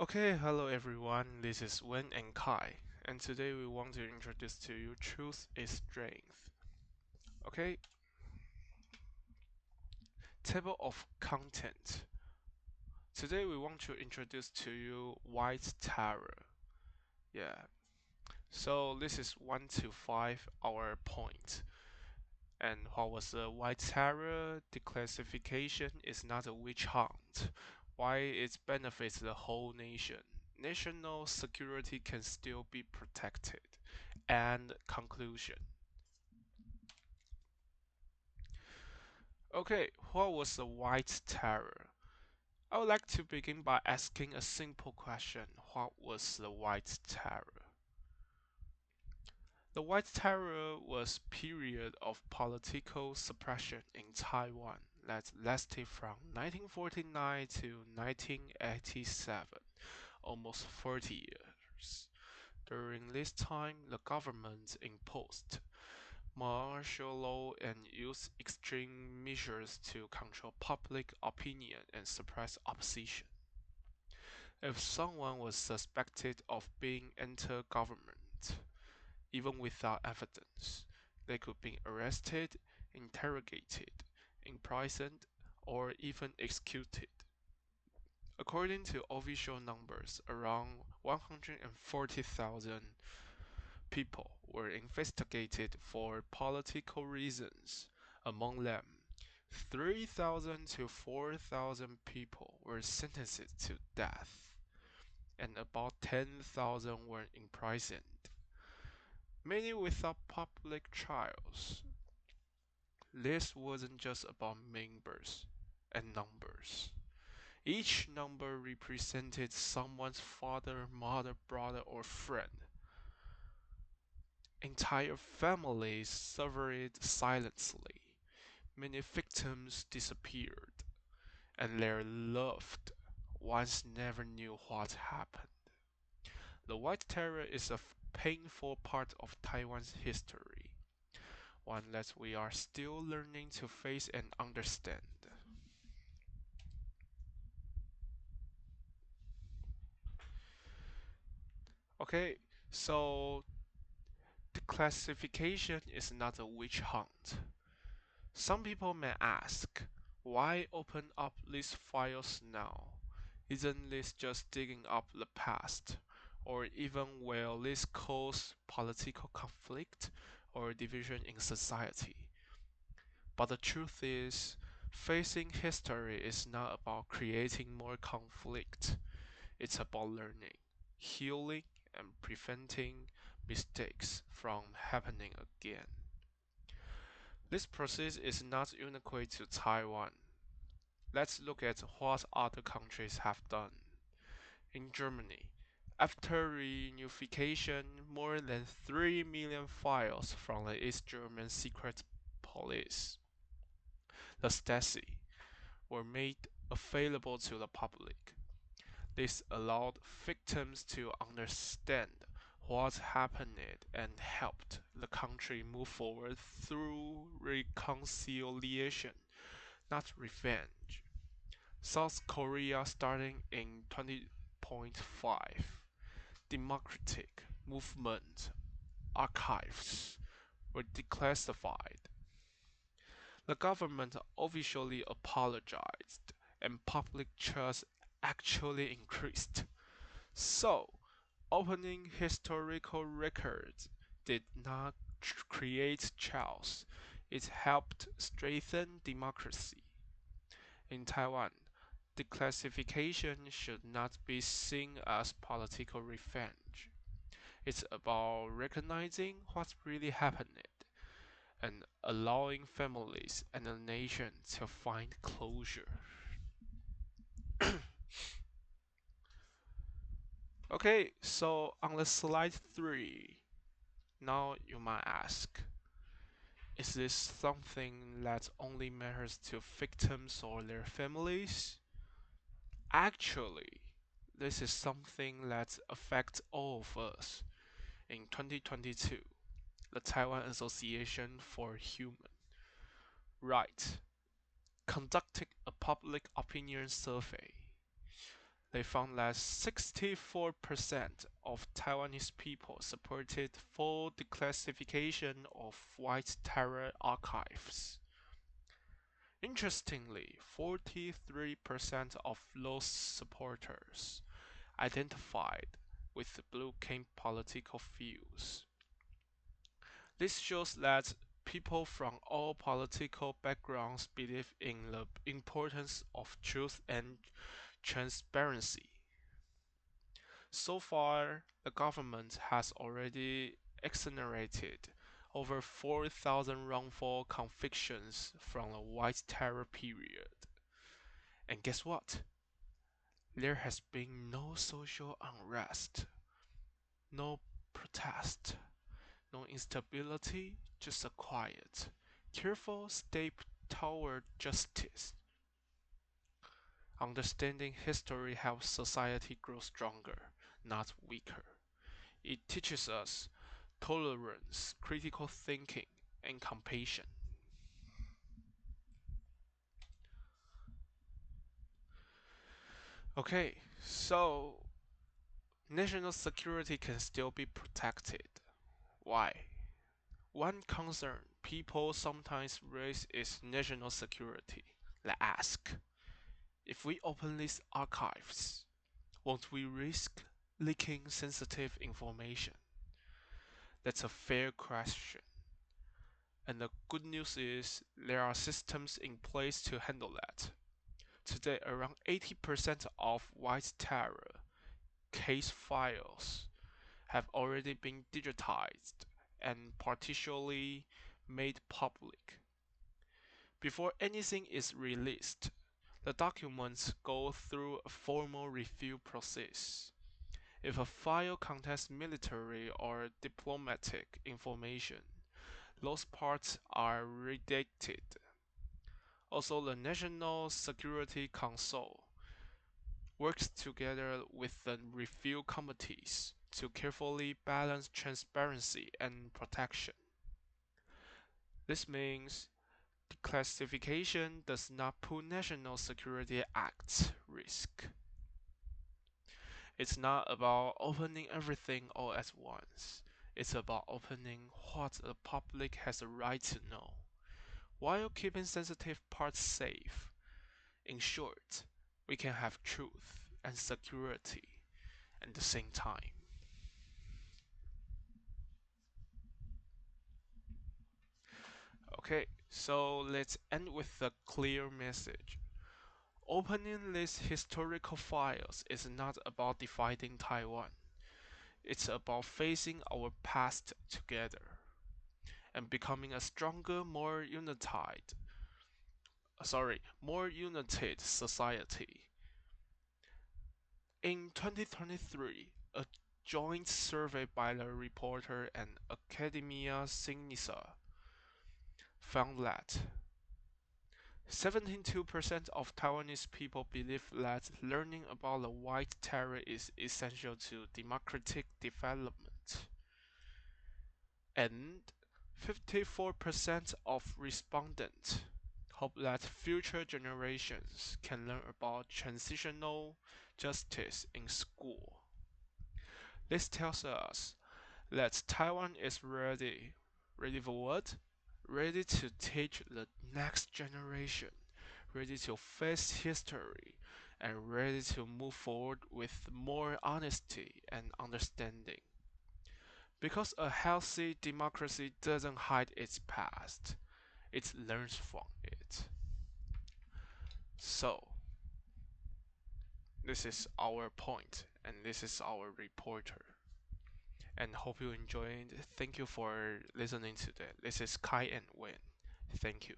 Okay, hello everyone. This is Wen and Kai, and today we want to introduce to you truth is strength. Okay, table of content. Today we want to introduce to you White Terror. Yeah. So this is 1 to 5 our point. And what was the White Terror? Declassification is not a witch hunt. Why it benefits the whole nation. National security can still be protected. And conclusion. Okay, what was the White Terror? I would like to begin by asking a simple question. What was the White Terror? The White Terror was a period of political suppression in Taiwan that lasted from 1949 to 1987, almost 40 years. During this time, the government imposed martial law and used extreme measures to control public opinion and suppress opposition. If someone was suspected of being anti-government, even without evidence, they could be arrested, interrogated, imprisoned, or even executed. According to official numbers, around 140,000 people were investigated for political reasons. Among them, 3,000 to 4,000 people were sentenced to death, and about 10,000 were imprisoned, many without public trials. This wasn't just about members and numbers. Each number represented someone's father, mother, brother, or friend. Entire families suffered silently. Many victims disappeared, and their loved ones never knew what happened. The White Terror is a painful part of Taiwan's history, one that we are still learning to face and understand. Okay, so the classification is not a witch hunt. Some people may ask, why open up these files now? Isn't this just digging up the past? Or even will this cause political conflict or division in society? But the truth is, facing history is not about creating more conflict. It's about learning, healing, and preventing mistakes from happening again. This process is not unique to Taiwan. Let's look at what other countries have done. In Germany, after reunification, more than 3 million files from the East German secret police, the Stasi, were made available to the public. This allowed victims to understand what happened and helped the country move forward through reconciliation, not revenge. South Korea starting in 20.5, democratic movement archives were declassified. The government officially apologized and public trust actually increased. So, opening historical records did not create chaos, it helped strengthen democracy. In Taiwan, declassification should not be seen as political revenge. It's about recognizing what really happened and allowing families and the nation to find closure. Okay, so on the slide 3, now you might ask, is this something that only matters to victims or their families? Actually, this is something that affects all of us. In 2022, the Taiwan Association for Human Rights conducted a public opinion survey. They found that 64% of Taiwanese people supported full declassification of White Terror archives. Interestingly, 43% of those supporters identified with the Blue King political views. This shows that people from all political backgrounds believe in the importance of truth and transparency. So far, the government has already exonerated over 4,000 wrongful convictions from the White Terror period. And guess what? There has been no social unrest, no protest, no instability, just a quiet, careful step toward justice. Understanding history helps society grow stronger, not weaker. It teaches us tolerance, critical thinking, and compassion. Okay, so national security can still be protected. Why? One concern people sometimes raise is national security. Let's ask, if we open these archives, won't we risk leaking sensitive information? That's a fair question. And the good news is there are systems in place to handle that. Today, around 80% of White Terror case files have already been digitized and partially made public. Before anything is released, the documents go through a formal review process. If a file contains military or diplomatic information, those parts are redacted. Also, the National Security Council works together with the review committees to carefully balance transparency and protection. This means declassification does not put national security at risk. It's not about opening everything all at once. It's about opening what the public has a right to know, while keeping sensitive parts safe. In short, we can have truth and security at the same time. Okay, so let's end with a clear message. Opening these historical files is not about dividing Taiwan. It's about facing our past together and becoming a stronger, more united society. In 2023, a joint survey by the reporter and Academia Sinica found that 72% of Taiwanese people believe that learning about the White Terror is essential to democratic development, and 54% of respondents hope that future generations can learn about transitional justice in school. This tells us that Taiwan is ready. Ready for what? Ready to teach the next generation, ready to face history, and ready to move forward with more honesty and understanding. Because a healthy democracy doesn't hide its past, it learns from it. So, this is our point, and this is our reporter. And hope you enjoyed. Thank you for listening to that. This is Kai and Win. Thank you.